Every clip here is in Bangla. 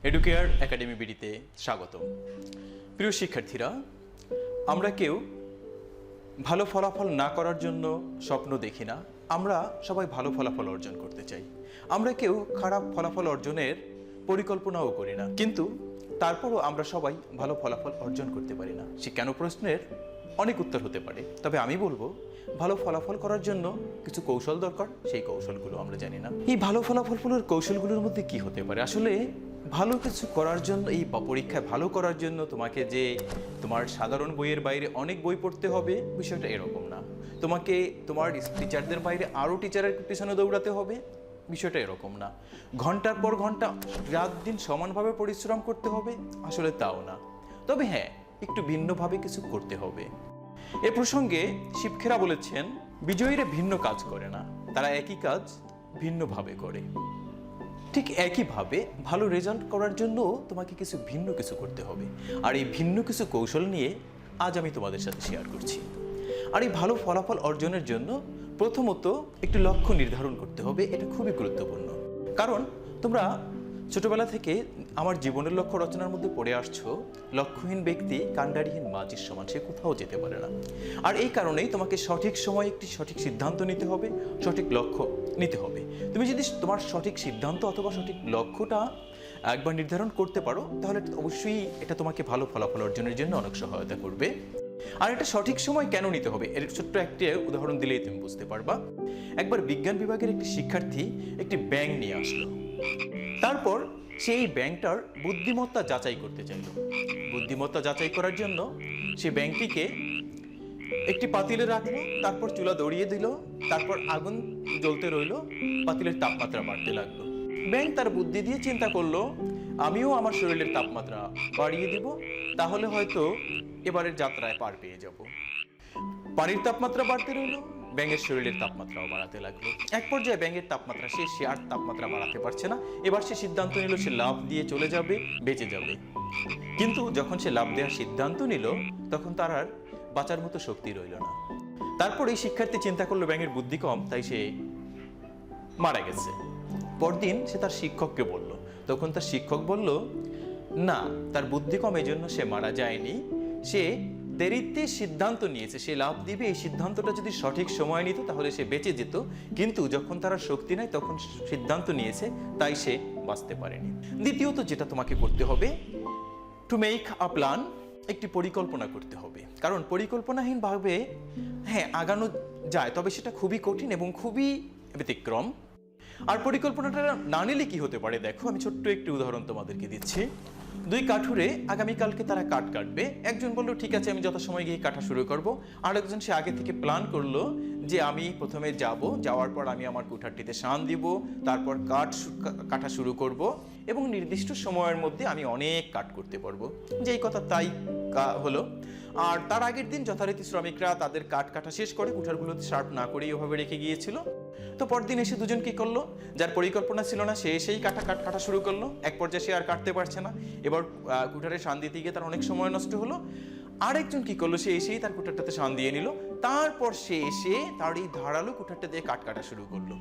এডুকেয়ার একাডেমি বিডিতে স্বাগতম। প্রিয় শিক্ষার্থীরা, আমরা কেউ ভালো ফলাফল না করার জন্য স্বপ্ন দেখি না, আমরা সবাই ভালো ফলাফল অর্জন করতে চাই। আমরা কেউ খারাপ ফলাফল অর্জনের পরিকল্পনাও করি না, কিন্তু তারপরও আমরা সবাই ভালো ফলাফল অর্জন করতে পারি না। সে কেন প্রশ্নের অনেক উত্তর হতে পারে, তবে আমি বলবো ভালো ফলাফল করার জন্য কিছু কৌশল দরকার, সেই কৌশলগুলো আমরা জানি না। এই ভালো ফলাফলগুলোর কৌশলগুলোর মধ্যে কি হতে পারে? আসলে ভালো কিছু করার জন্য, এই পরীক্ষায় ভালো করার জন্য তোমাকে যে তোমার সাধারণ বইয়ের বাইরে অনেক বই পড়তে হবে, বিষয়টা এরকম না। তোমাকে তোমার টিচারদের বাইরে আরও টিচারের পিছনে দৌড়াতে হবে, বিষয়টা এরকম না। ঘন্টার পর ঘন্টা রাত দিন সমানভাবে পরিশ্রম করতে হবে, আসলে তাও না। তবে হ্যাঁ, একটু ভিন্নভাবে কিছু করতে হবে। এ প্রসঙ্গে শিক্ষকেরা বলেছেন, বিজয়ীরা ভিন্ন কাজ করে না, তারা একই কাজ ভিন্নভাবে করে। ঠিক একইভাবে ভালো রেজাল্ট করার জন্য তোমাকে কিছু ভিন্ন কিছু করতে হবে, আর এই ভিন্ন কিছু কৌশল নিয়ে আজ আমি তোমাদের সাথে শেয়ার করছি। আর এই ভালো ফলাফল অর্জনের জন্য প্রথমত একটি লক্ষ্য নির্ধারণ করতে হবে, এটা খুবই গুরুত্বপূর্ণ। কারণ তোমরা ছোটবেলা থেকে আমার জীবনের লক্ষ্য রচনার মধ্যে পড়ে আসছো, লক্ষ্যহীন ব্যক্তি কাণ্ডারিহীন মাঝির সমান, সে কোথাও যেতে পারে না। আর এই কারণেই তোমাকে সঠিক সময়ে একটি সঠিক সিদ্ধান্ত নিতে হবে, সঠিক লক্ষ্য নিতে হবে। তুমি যদি তোমার সঠিক সিদ্ধান্ত অথবা সঠিক লক্ষ্যটা একবার নির্ধারণ করতে পারো, তাহলে অবশ্যই এটা তোমাকে ভালো ফলাফল অর্জনের জন্য অনেক সহায়তা করবে। আর এটা সঠিক সময় কেন নিতে হবে, এর ছোট্ট একটি উদাহরণ দিলেই তুমি বুঝতে পারবা। একবার বিজ্ঞান বিভাগের একটি শিক্ষার্থী একটি ব্যাঙ নিয়ে আসলো। তারপর সেই ব্যাঙটার বুদ্ধিমত্তা যাচাই করতে চাইল। বুদ্ধিমত্তা যাচাই করার জন্য সে ব্যাঙটিকে একটি পাতিলে রাখলো, তারপর চুলা ধরিয়ে দিল, তারপর আগুন জ্বলতে রইল, পাতিলের তাপমাত্রা বাড়তে লাগলো। ব্যাঙ তার বুদ্ধি দিয়ে চিন্তা করলো, আমিও আমার শরীরের তাপমাত্রা বাড়িয়ে দিব, তাহলে হয়তো এবারের যাত্রায় পার পেয়ে যাব। পানির তাপমাত্রা বাড়তে রইল, ব্যাঙের শরীরের তাপমাত্রাও বাড়াতে লাগলো। এক পর্যায়ে ব্যাঙের তাপমাত্রা সে আর তাপমাত্রা বাড়াতে পারছে না। এবার সে সিদ্ধান্ত নিল সে লাফ দিয়ে চলে যাবে, বেঁচে যাবে। কিন্তু যখন সে লাফ দেওয়ার সিদ্ধান্ত নিল, তখন তার আর বাঁচার মতো শক্তি রইল না। তারপর এই শিক্ষার্থী চিন্তা করলো ব্যাঙের বুদ্ধি কম, তাই সে মারা গেছে। পরদিন সে তার শিক্ষককে বলল, তখন তার শিক্ষক বলল, না, তার বুদ্ধি কম, এই জন্য সে মারা যায়নি, সে দেরিতে সিদ্ধান্ত নিয়েছে, সে লাভ দিবে। এই সিদ্ধান্তটা যদি সঠিক সময় নিত তাহলে সে বেঁচে যেত, কিন্তু যখন তার শক্তি নাই তখন সিদ্ধান্ত নিয়েছে, তাই সে বাঁচতে পারেনি। দ্বিতীয়ত যেটা তোমাকে করতে হবে, টু মেক আ প্ল্যান, একটি পরিকল্পনা করতে হবে। কারণ পরিকল্পনাহীনভাবে হ্যাঁ আগানো যায়, তবে সেটা খুবই কঠিন এবং খুবই ব্যতিক্রম। আর পরিকল্পনাটা না নিলে কি হতে পারে দেখো, আমি ছোট্ট একটি উদাহরণ তোমাদেরকে দিচ্ছি। দুই কাঠুরে আগামীকালকে তারা কাঠ কাটবে। একজন বলল, ঠিক আছে, আমি যথাসময় গিয়ে কাটা শুরু করব। আরেকজন সে আগে থেকে প্ল্যান করলো যে আমি প্রথমে যাওয়ার পর আমি আমার কুঠারটিতে শান দিব, তারপর কাটা শুরু করব এবং নির্দিষ্ট সময়ের মধ্যে আমি অনেক কাঠ করতে পারবো। যেই কথা তাই হলো। আর তার আগের দিন যথারীতি শ্রমিকরা তাদের কাঠ কাটা শেষ করে কুঠারগুলোতে শার্প না করেই ওভাবে রেখে গিয়েছিল। তো পরদিন এসে দুজন কি করলো, যার পরিকল্পনা ছিল না সে এসেই কাটা শুরু করলো। এক পর্যায়ে সে আর কাটতে পারছে না, এবার কুঠারে শান দিতে গিয়ে তার অনেক সময় নষ্ট হলো। আরেকজন কি করলো, সে এসেই তার কুঠারটাতে শান দিয়ে নিল, তারপর সে এসে তার এই ধারালো কুঠারটা দিয়ে কাটা শুরু করলো।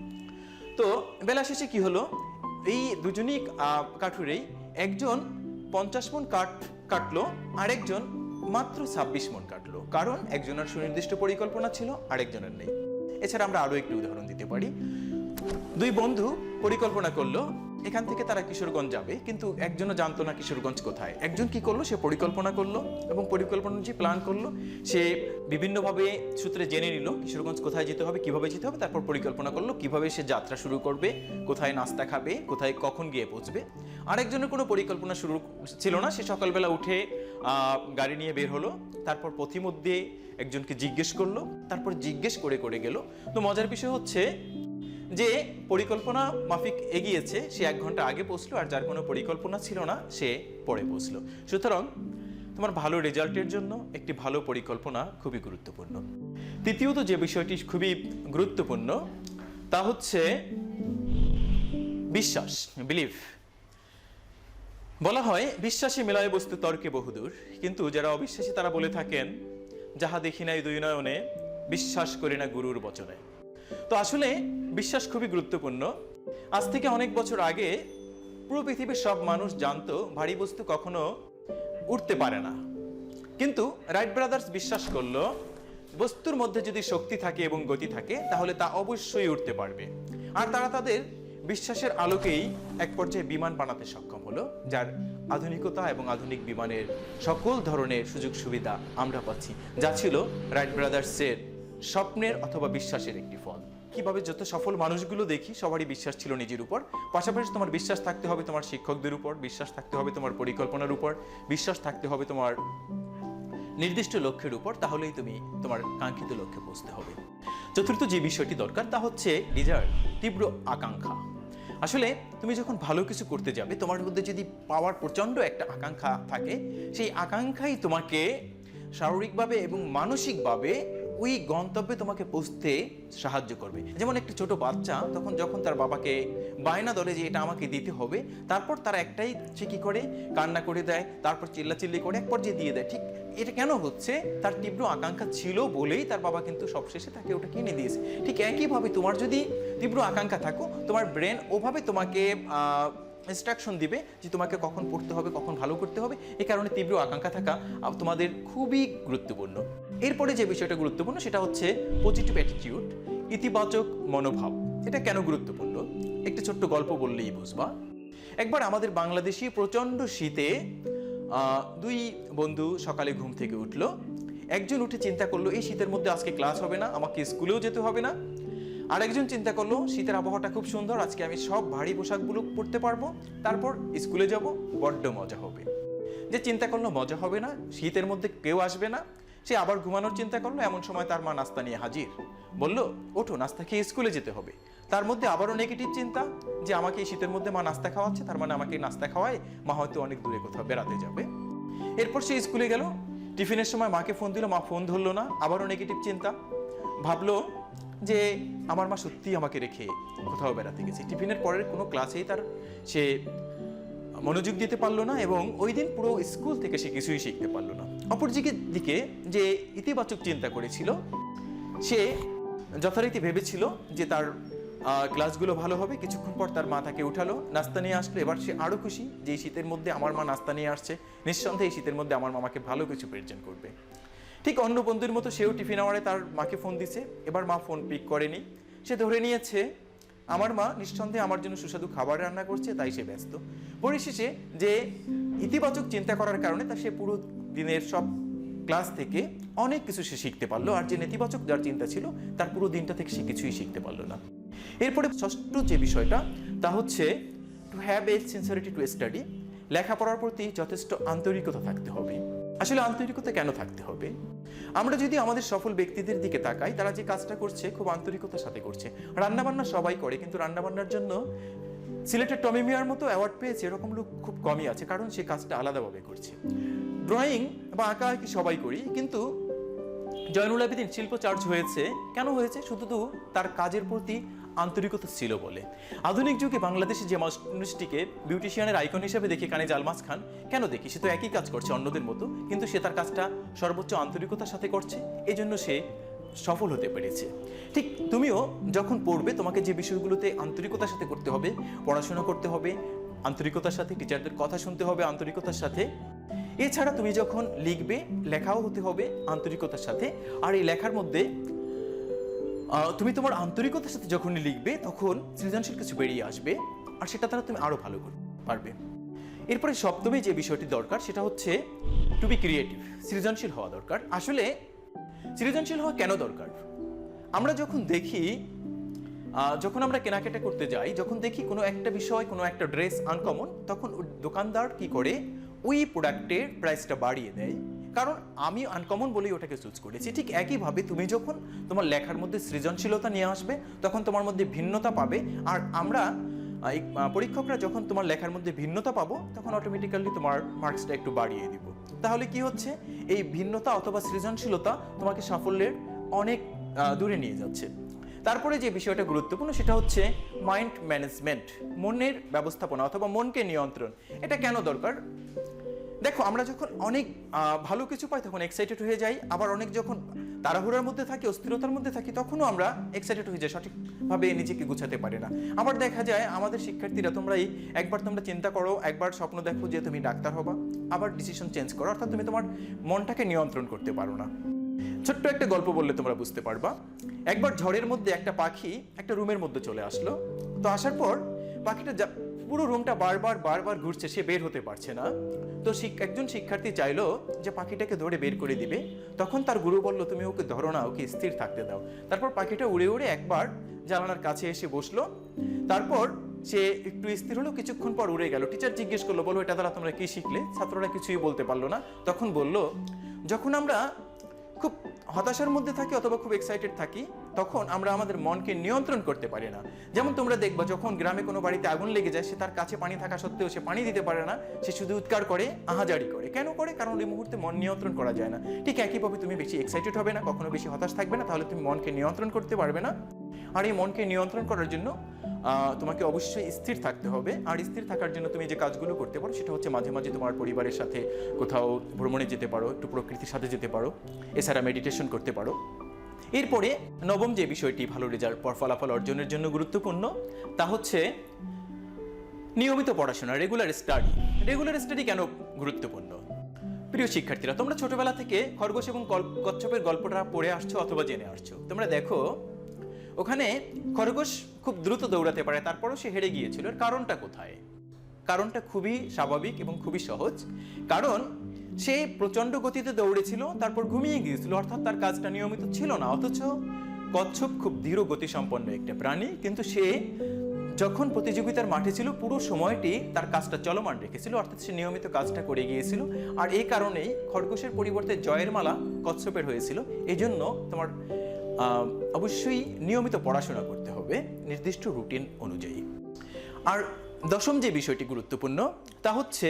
তো বেলা শেষে কি হলো, এই দুজনই কাঠুরেই একজন 50 মণ কাঠ কাটলো, আরেকজন মাত্র 26 মণ কাটলো। কারণ একজনের সুনির্দিষ্ট পরিকল্পনা ছিল, আরেকজনের নেই। এছাড়া আমরা আরো একটি উদাহরণ দিতে পারি। দুই বন্ধু পরিকল্পনা করলো এখান থেকে তারা কিশোরগঞ্জ যাবে, কিন্তু একজনও জানতো না কিশোরগঞ্জ কোথায়। একজন কি করলো, সে পরিকল্পনা করলো এবং পরিকল্পনা যে প্ল্যান করলো, সে বিভিন্নভাবে সূত্রে জেনে নিল কিশোরগঞ্জ কোথায় যেতে হবে, কিভাবে যেতে হবে, তারপর পরিকল্পনা করলো কিভাবে সে যাত্রা শুরু করবে, কোথায় নাস্তা খাবে, কোথায় কখন গিয়ে পৌঁছবে। আরেকজনের কোনো পরিকল্পনা শুরু ছিল না, সে সকালবেলা উঠে গাড়ি নিয়ে বের হলো, তারপর পথিমধ্যে একজনকে জিজ্ঞেস করলো, তারপর জিজ্ঞেস করে করে গেল। তো মজার বিষয় হচ্ছে যে পরিকল্পনা মাফিক এগিয়েছে, সে 1 ঘন্টা আগে পৌঁছলো, আর যার কোনো পরিকল্পনা ছিল না সে পরে পৌঁছলো। সুতরাং তোমার ভালো রেজাল্টের জন্য একটি ভালো পরিকল্পনা খুবই গুরুত্বপূর্ণ। তৃতীয়ত যে বিষয়টি খুবই গুরুত্বপূর্ণ তা হচ্ছে বিশ্বাস, বিলিভ। বলা হয় বিশ্বাসী মেলায় বস্তু তর্কে বহুদূর, কিন্তু যারা অবিশ্বাসী তারা বলে থাকেন, যাহা দেখি নাই দুই নয়নে, বিশ্বাস করি না গুরুর বচনে। তো আসলে বিশ্বাস খুবই গুরুত্বপূর্ণ। আজ থেকে অনেক বছর আগে পুরো পৃথিবীর সব মানুষ জানতো ভারী বস্তু কখনো উঠতে পারে না, কিন্তু রাইট ব্রাদার্স বিশ্বাস করলো বস্তুর মধ্যে যদি শক্তি থাকে এবং গতি থাকে তাহলে তা অবশ্যই উঠতে পারবে। আর তারা তাদের বিশ্বাসের আলোকেই এক পর্যায়ে বিমান বানাতে সক্ষম হলো, যার আধুনিকতা এবং আধুনিক বিমানের সকল ধরনের সুযোগ সুবিধা আমরা পাচ্ছি, যা ছিল রাইট ব্রাদার্সের স্বপ্নের অথবা বিশ্বাসের একটি ফল। কিভাবে যত সফল মানুষগুলো দেখি সবারই বিশ্বাস ছিল নিজের উপর, পাশাপাশি তোমার বিশ্বাস থাকতে হবে তোমার শিক্ষকদের উপর, বিশ্বাস থাকতে হবে তোমার পরিকল্পনার উপর, বিশ্বাস থাকতে হবে তোমার নির্দিষ্ট লক্ষ্যের উপর, তাহলেই তুমি তোমার কাঙ্ক্ষিত লক্ষ্যে পৌঁছতে হবে। চতুর্থ যে বিষয়টি দরকার তা হচ্ছে ডিজায়ার, তীব্র আকাঙ্ক্ষা। আসলে তুমি যখন ভালো কিছু করতে যাবে তোমার মধ্যে যদি পাওয়ার প্রচন্ড একটা আকাঙ্ক্ষা থাকে, সেই আকাঙ্ক্ষাই তোমাকে শারীরিকভাবে এবং মানসিকভাবে ওই গন্তব্যে তোমাকে পৌঁছতে সাহায্য করবে। যেমন একটি ছোট বাচ্চা তখন যখন তার বাবাকে বায়না ধরে যে এটা আমাকে দিতে হবে, তারপর তার একটাই সে কি করে কান্না করে দেয়, তারপর চিল্লাচিল্লি করে এক পর্যায়ে দিয়ে দেয়। ঠিক এটা কেন হচ্ছে? তার তীব্র আকাঙ্ক্ষা ছিল বলেই তার বাবা কিন্তু সবশেষে তাকে ওটা কিনে দিয়েছে। ঠিক একইভাবে তোমার যদি তীব্র আকাঙ্ক্ষা থাকো, তোমার ব্রেন ওভাবে তোমাকে ইনস্ট্রাকশন দিবে যে তোমাকে কখন পড়তে হবে, কখন ভালো করতে হবে। এই কারণে তীব্র আকাঙ্ক্ষা থাকা তোমাদের খুবই গুরুত্বপূর্ণ। এরপরে যে বিষয়টা গুরুত্বপূর্ণ সেটা হচ্ছে পজিটিভ অ্যাটিটিউড, ইতিবাচক মনোভাব। এটা কেন গুরুত্বপূর্ণ একটি ছোট্ট গল্প বললেই বুঝবা। একবার আমাদের বাংলাদেশি প্রচণ্ড শীতে দুই বন্ধু সকালে ঘুম থেকে উঠলো। একজন উঠে চিন্তা করলো এই শীতের মধ্যে আজকে ক্লাস হবে না, আমাকে স্কুলেও যেতে হবে না। আরেকজন চিন্তা করলো শীতের আবহাওয়াটা খুব সুন্দর, আজকে আমি সব ভারী পোশাকগুলো পরতে পারবো, তারপর স্কুলে যাব, বড্ড মজা হবে। যে চিন্তা করলো মজা হবে না, শীতের মধ্যে কেউ আসবে না, সে আবার ঘুমানোর চিন্তা করলো। এমন সময় তার মা নাস্তা নিয়ে হাজির, বলল ওঠো নাস্তা খেয়ে স্কুলে যেতে হবে। তার মধ্যে আবারও নেগেটিভ চিন্তা যে আমাকে এই শীতের মধ্যে মা নাস্তা খাওয়াচ্ছে, তার মানে আমাকে নাস্তা খাওয়ায়, মা হয়তো অনেক দূরে কোথাও বেড়াতে যাবে। এরপর সে স্কুলে গেল, টিফিনের সময় মাকে ফোন দিল, মা ফোন ধরলো না, আবারও নেগেটিভ চিন্তা। ভাবলো যে আমার মা সত্যিই আমাকে রেখে কোথাও বেড়াতে গেছে। টিফিনের পরের কোনো ক্লাসেই সে মনোযোগ দিতে পারলো না এবং ওই দিন পুরো স্কুল থেকে সে কিছুই শিখতে পারলো না। অপরদিকে যে ইতিবাচক চিন্তা করেছিল, সে যথারীতি ভেবেছিল যে তার ক্লাসগুলো ভালো হবে। কিছুক্ষণ পর তার মা তাকে উঠালো, নাস্তা নিয়ে আসলো। এবার সে আরো খুশি যে এই শীতের মধ্যে আমার মা নাস্তা নিয়ে আসছে, নিঃসন্দেহে এই শীতের মধ্যে আমার মামাকে ভালো কিছু প্রেজেন্ট করবে। ঠিক অন্য বন্ধুর মতো সেও টিফিন আওয়ারে তার মাকে ফোন দিছে। এবার মা ফোন পিক করেনি, সে ধরে নিয়েছে আমার মা নিঃসন্দেহে আমার জন্য সুস্বাদু খাবার রান্না করছে, তাই সে ব্যস্ত। পরিশেষে যে ইতিবাচক চিন্তা করার কারণে সে পুরো দিনের সব ক্লাস থেকে অনেক কিছু সে শিখতে পারলো, আর যে নেতিবাচক যার চিন্তা ছিল তার পুরো দিনটা থেকে সে কিছুই শিখতে পারলো না। এরপরে ষষ্ঠ যে বিষয়টা তা হচ্ছে to have a sincerity to study, লেখাপড়ার প্রতি যথেষ্ট আন্তরিকতা থাকতে হবে। আসলে আন্তরিকতা কেন থাকতে হবে? আমরা যদি আমাদের সফল ব্যক্তিদের দিকে তাকাই, তারা যে কাজটা করছে খুব আন্তরিকতার সাথে করছে। রান্নাবান্না সবাই করে, কিন্তু রান্নাবান্নার জন্য সিলেটের টমি মিয়ার মতো অ্যাওয়ার্ড পেয়েছে এরকম লোক খুব কমই আছে, কারণ সে কাজটা আলাদাভাবে করছে। ড্রয়িং বা আঁকা আঁকি সবাই করি, কিন্তু জয়নুল আবেদিন শিল্প চার্জ হয়েছে কেন হয়েছে? শুধু তার কাজের প্রতি আন্তরিকতা ছিল বলে। আধুনিক যুগে বাংলাদেশে যে মানুষটিকে বিউটিশিয়ানের আইকন হিসেবে দেখি কানিজ আলমাস খান, কেন দেখি? সে তো একই কাজ করছে অন্যদের মতো, কিন্তু সে তার কাজটা সর্বোচ্চ আন্তরিকতার সাথে করছে, এই জন্য সে সফল হতে পেরেছে। ঠিক তুমিও যখন পড়বে তোমাকে যে বিষয়গুলোতে আন্তরিকতার সাথে করতে হবে, পড়াশোনা করতে হবে আন্তরিকতার সাথে, টিচারদের কথা শুনতে হবে আন্তরিকতার সাথে। এছাড়া তুমি যখন লিখবে, লেখাও হতে হবে আন্তরিকতার সাথে। আর এই লেখার মধ্যে তুমি তোমার আন্তরিকতার সাথে যখনই লিখবে তখন সৃজনশীল কিছু বেরিয়ে আসবে, আর সেটা দ্বারা তুমি আরো ভালো করতে পারবে। এরপরে সপ্তমে যে বিষয়টি দরকার সেটা হচ্ছে টু বি ক্রিয়েটিভ, সৃজনশীল হওয়া দরকার। আসলে সৃজনশীল হওয়া কেন দরকার? আমরা যখন দেখি, যখন আমরা কেনাকাটা করতে যাই, যখন দেখি কোনো একটা বিষয়, কোনো একটা ড্রেস আনকমন, তখন দোকানদার কি করে ওই প্রোডাক্টের প্রাইসটা বাড়িয়ে দেয়, কারণ আমি আনকমন বলেই ওটাকে চুজ করেছি। ঠিক একইভাবে তুমি যখন তোমার লেখার মধ্যে সৃজনশীলতা নিয়ে আসবে তখন তোমার মধ্যে ভিন্নতা পাবে, আর আমরা পরীক্ষকরা যখন তোমার লেখার মধ্যে ভিন্নতা পাবো তখন অটোমেটিক্যালি তোমার মার্কসটা একটু বাড়িয়ে দিব। তাহলে কি হচ্ছে? এই ভিন্নতা অথবা সৃজনশীলতা তোমাকে সাফল্যের অনেক দূরে নিয়ে যাচ্ছে। তারপরে যে বিষয়টা গুরুত্বপূর্ণ সেটা হচ্ছে মাইন্ড ম্যানেজমেন্ট, মনের ব্যবস্থাপনা অথবা মনকে নিয়ন্ত্রণ। এটা কেন দরকার? দেখো, আমরা যখন অনেক ভালো কিছু পাই তখন এক্সাইটেড হয়ে যাই, আবার অনেক যখন তাড়াহুড়ার মধ্যে থাকি, অস্থিরতার মধ্যে থাকি, তখনও আমরা এক্সাইটেড হয়ে যাই, সঠিকভাবে নিজেকে গুছাতে পারি না। আবার দেখা যায় আমাদের শিক্ষার্থীরা, একবার তোমরা চিন্তা করো, একবার স্বপ্ন দেখো যে তুমি ডাক্তার হবা, আবার ডিসিশন চেঞ্জ করো, অর্থাৎ তুমি তোমার মনটাকে নিয়ন্ত্রণ করতে পারো না। ছোট্ট একটা গল্প বললে তোমরা বুঝতে পারবা। একবার ঝড়ের মধ্যে একটা পাখি একটা রুমের মধ্যে চলে আসলো। তো আসার পর পাখিটা পুরো রুমটা বারবার ঘুরছে, সে বের হতে পারছে না। তো একজন শিক্ষার্থী চাইলো যে পাখিটাকে ধরে বের করে দিবে। তখন তার গুরু বলল, তুমি ওকে ধরো না, ওকে স্থির থাকতে দাও। তারপর পাখিটা উড়ে উড়ে একবার জানালার কাছে এসে বসলো। তারপর সে একটু স্থির হলো, কিছুক্ষণ পর উড়ে গেল। টিচার জিজ্ঞেস করলো, বলো এটা দ্বারা তোমরা কি শিখলে? ছাত্ররা কিছুই বলতে পারলো না। তখন বলল, যখন আমরা খুব হতাশার মধ্যে থাকি অথবা খুব এক্সাইটেড থাকি, তখন আমরা আমাদের মনকে নিয়ন্ত্রণ করতে পারি না। যেমন তোমরা দেখবা, যখন গ্রামে কোনো বাড়িতে আগুন লেগে যায়, সে তার কাছে পানি থাকা সত্ত্বেও সে পানি দিতে পারে না, সে শুধু উৎকার করে, আহাজারি করে। কেন করে? কারণ এই মুহূর্তে মন নিয়ন্ত্রণ করা যায় না। ঠিক একইভাবে তুমি বেশি এক্সাইটেড হবে না, কখনো বেশি হতাশ থাকবে না, তাহলে তুমি মনকে নিয়ন্ত্রণ করতে পারবে না। আর এই মনকে নিয়ন্ত্রণ করার জন্য তোমাকে অবশ্যই স্থির থাকতে হবে। আর স্থির থাকার জন্য তুমি যে কাজগুলো করতে পারো সেটা হচ্ছে মাঝে মাঝে তোমার পরিবারের সাথে কোথাও ভ্রমণে যেতে পারো, একটু প্রকৃতির সাথে যেতে পারো, এছাড়া মেডিটেশন করতে পারো। এরপরে নবম যে বিষয়টি ভালো রেজাল্ট ফলাফল অর্জনের জন্য গুরুত্বপূর্ণ, তা হচ্ছে নিয়মিত পড়াশোনা, রেগুলার স্টাডি। রেগুলার স্টাডি কেন গুরুত্বপূর্ণ? প্রিয় শিক্ষার্থীরা, তোমরা ছোটবেলা থেকে খরগোশ এবং কচ্ছপের গল্পটা পড়ে আসছো অথবা জেনে আসছো। তোমরা দেখো, ওখানে খরগোশ খুব দ্রুত দৌড়াতে পারে, তারপরও সে হেরে গিয়েছিল। এর কারণটা কোথায়? কারণটা খুবই স্বাভাবিক এবং খুবই সহজ। কারণ সে প্রচণ্ড গতিতে দৌড়েছিল, তারপর ঘুমিয়ে গিয়েছিল, অর্থাৎ তার কাজটা নিয়মিত ছিল না। অথচ কচ্ছপ খুব ধীর গতিসম্পন্ন একটা প্রাণী, কিন্তু সে যখন প্রতিযোগিতার মাঠে ছিল পুরো সময়টি তার কাজটা চলমান রেখেছিল, অর্থাৎ সে নিয়মিত কাজটা করে গিয়েছিল। আর এই কারণেই খরগোশের পরিবর্তে জয়ের মালা কচ্ছপের হয়েছিল। এই জন্য তোমার অবশ্যই নিয়মিত পড়াশোনা করতে হবে নির্দিষ্ট রুটিন অনুযায়ী। আর দশম যে বিষয়টি গুরুত্বপূর্ণ, তা হচ্ছে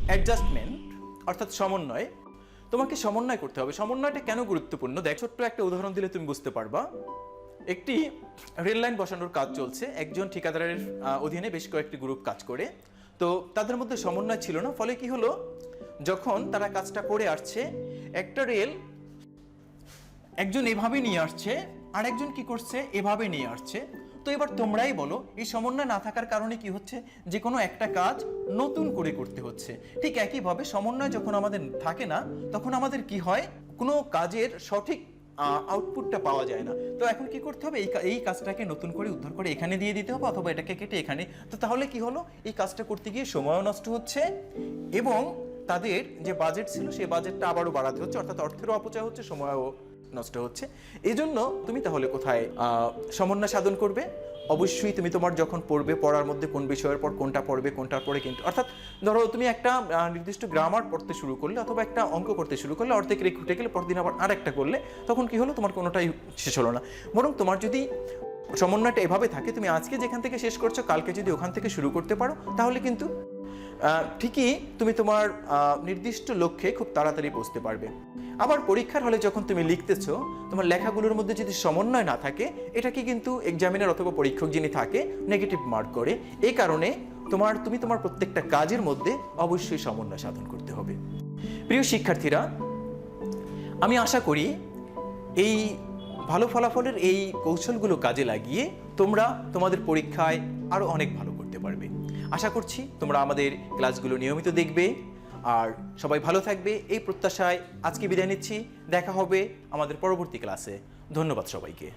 অ্যাডজাস্টমেন্ট, অর্থাৎ সমন্বয়। তোমাকে সমন্বয় করতে হবে। সমন্বয়টা কেন গুরুত্বপূর্ণ? দেখ, ছোট্ট একটা উদাহরণ দিলে তুমি বুঝতে পারবা। একটি রেল লাইন বসানোর কাজ চলছে, একজন ঠিকাদারের অধীনে বেশ কয়েকটি গ্রুপ কাজ করে। তো তাদের মধ্যে সমন্বয় ছিল না। ফলে কি হলো, যখন তারা কাজটা করে আসছে, একটা রেল একজন এভাবে নিয়ে আসছে, আর একজন কি করছে, এভাবে নিয়ে আসছে। তো এবার তোমরাই বলো, এই সমন্বয় না থাকার কারণে কি হচ্ছে? যে কোনো একটা কাজ নতুন করে করতে হচ্ছে। ঠিক একইভাবে সমন্বয় যখন আমাদের থাকে না, তখন আমাদের কি হয়, কোনো কাজের সঠিক আউটপুটটা পাওয়া যায় না। তো এখন কি করতে হবে, এই কাজটাকে নতুন করে উদ্ধার করে এখানে দিয়ে দিতে হবে, অথবা এটাকে কেটে এখানে। তো তাহলে কি হলো, এই কাজটা করতে গিয়ে সময়ও নষ্ট হচ্ছে এবং তাদের যে বাজেট ছিল সেই বাজেটটা আবারও বাড়াতে হচ্ছে, অর্থাৎ অর্থেরও অপচয় হচ্ছে, সময়ও নষ্ট হচ্ছে। এই জন্য তুমি তাহলে কোথায় সমন্বয় সাধন করবে? অবশ্যই তুমি তোমার যখন পড়বে, পড়ার মধ্যে কোন বিষয়ের পর কোনটা পড়বে, কোনটার পরে কিন্তু, অর্থাৎ ধরো তুমি একটা নির্দিষ্ট গ্রামার পড়তে শুরু করলে অথবা একটা অঙ্ক করতে শুরু করলে, অর্ধেক রেখে গেলে পরদিন আবার আরেকটা করলে, তখন কি হলো, তোমার কোনোটাই শেষ হলো না। বরং তোমার যদি সমন্বয়টা এভাবে থাকে, তুমি আজকে যেখান থেকে শেষ করছো, কালকে যদি ওখান থেকে শুরু করতে পারো, তাহলে কিন্তু ঠিকই তুমি তোমার নির্দিষ্ট লক্ষ্যে খুব তাড়াতাড়ি পৌঁছতে পারবে। আবার পরীক্ষার হলে যখন তুমি লিখতেছো, তোমার লেখাগুলোর মধ্যে যদি সমন্বয় না থাকে, এটাকে কিন্তু এক্সামিনার অথবা পরীক্ষক যিনি থাকে নেগেটিভ মার্ক করে। এই কারণে তুমি তোমার প্রত্যেকটা কাজের মধ্যে অবশ্যই সমন্বয় সাধন করতে হবে। প্রিয় শিক্ষার্থীরা, আমি আশা করি এই ভালো ফলাফলের এই কৌশলগুলো কাজে লাগিয়ে তোমরা তোমাদের পরীক্ষায় আরো অনেক ভালো করতে পারবে। আশা করছি তোমরা আমাদের ক্লাসগুলো নিয়মিত দেখবে আর সবাই ভালো থাকবে, এই প্রত্যাশায় আজকে বিদায় নিচ্ছি। দেখা হবে আমাদের পরবর্তী ক্লাসে। ধন্যবাদ সবাইকে।